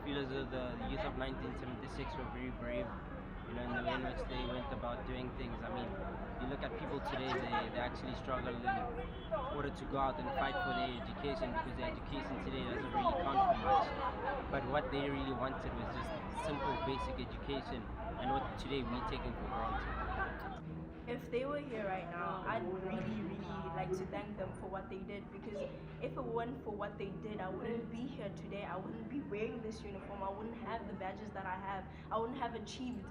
feel as though the youth of 1976 were very brave, you know, in the way in which they went about doing things. I mean, you look at people today, they actually struggle in order to go out and fight for their education, because their education today doesn't really count for much. But what they really wanted was just simple, basic education, and what today we taken for granted. If they were here right now, I'd really like to thank them for what they did, because if it weren't for what they did, I wouldn't be here today. I wouldn't be wearing this uniform. I wouldn't have the badges that I have. I wouldn't have achieved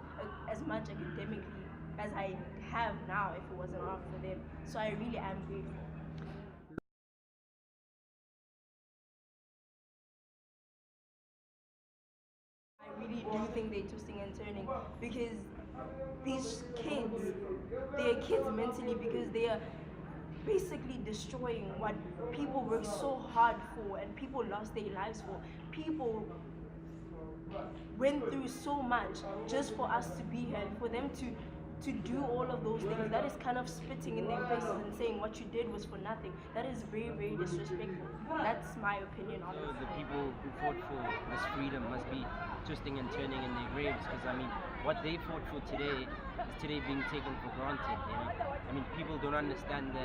as much academically as I have now if it wasn't out for them. So I really am grateful. I really do think they're twisting and turning, because these kids, they are kids mentally, because they are basically destroying what people work so hard for and people lost their lives for. People went through so much just for us to be here, and for them to do all of those things. That is kind of spitting in their faces and saying what you did was for nothing. That is very disrespectful. That's my opinion on So it. the people who fought for this freedom must be twisting and turning in their graves, because I mean, what they fought for today is today being taken for granted. You know, I mean, people don't understand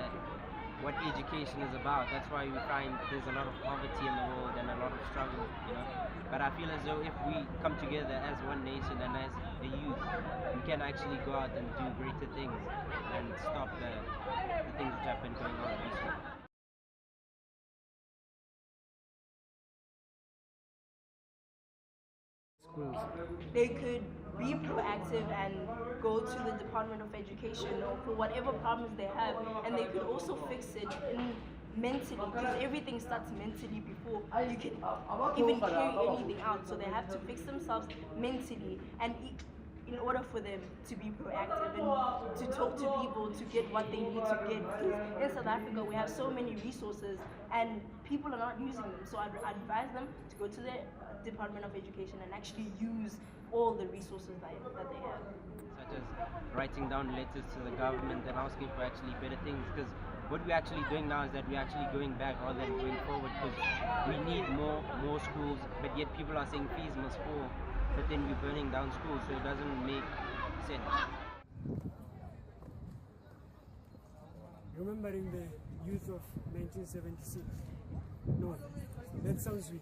what education is about. That's why we find there's a lot of poverty in the world and a lot of struggle. You know, but I feel as though if we come together as one nation and as a youth, we can actually go out and do greater things and stop the things which have been going on recently. Schools. They could be proactive and go to the Department of Education or for whatever problems they have, and they could also fix it mentally, because everything starts mentally before you can even carry anything out. So they have to fix themselves mentally, and in order for them to be proactive and to talk to people to get what they need to get. Because in South Africa we have so many resources and people are not using them. So I'd advise them to go to the Department of Education and actually use all the resources that they have. Such as writing down letters to the government and asking for actually better things, because what we're actually doing now is that we're actually going back rather than going forward, because we need more schools, but yet people are saying fees must fall, but then we're burning down schools, so it doesn't make sense. Remembering the youth of 1976. No, that sounds weak.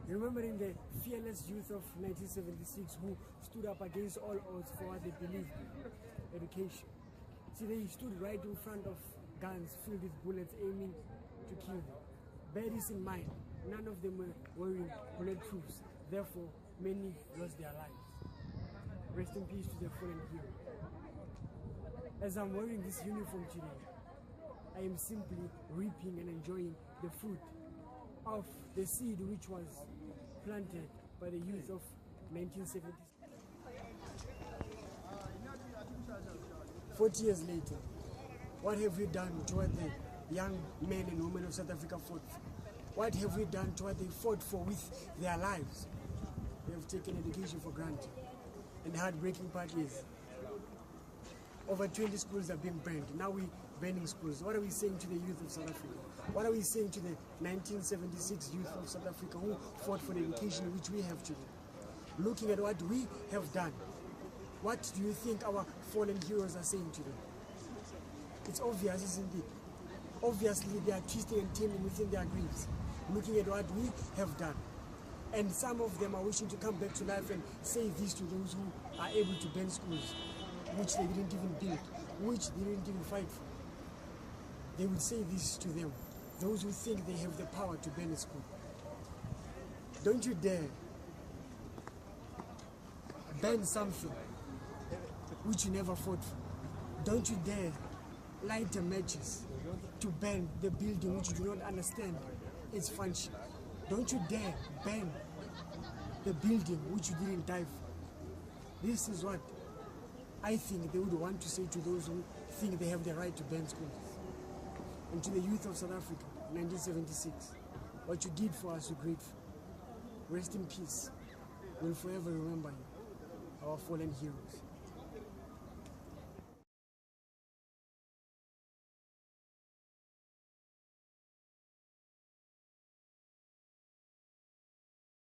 Remembering the fearless youth of 1976 who stood up against all odds for what they believed in, education. See, they stood right in front of guns filled with bullets aiming to kill them. Bear this in mind, none of them were wearing bulletproofs, therefore many lost their lives. Rest in peace to their fallen hero. As I'm wearing this uniform today, I am simply reaping and enjoying the fruit of the seed which was planted by the youth of 1970s. 40 years later, what have we done to what the young men and women of South Africa fought for? What have we done to what they fought for with their lives? They have taken education for granted. And the heartbreaking part is, over 20 schools are being burned. Now we're burning schools. What are we saying to the youth of South Africa? What are we saying to the 1976 youth of South Africa who fought for the education which we have today? Looking at what we have done, what do you think our fallen heroes are saying today? It's obvious, isn't it? Obviously, they are twisting and turning within their graves, looking at what we have done. And some of them are wishing to come back to life and say this to those who are able to burn schools, which they didn't even build, which they didn't even fight for. They will say this to them, those who think they have the power to burn a school. Don't you dare burn something which you never fought for. Don't you dare light the matches to burn the building which you do not understand its function. Don't you dare burn the building which you didn't die for. This is what I think they would want to say to those who think they have the right to burn schools. And to the youth of South Africa, 1976, what you did for us, we're grateful. Rest in peace. We'll forever remember you, our fallen heroes.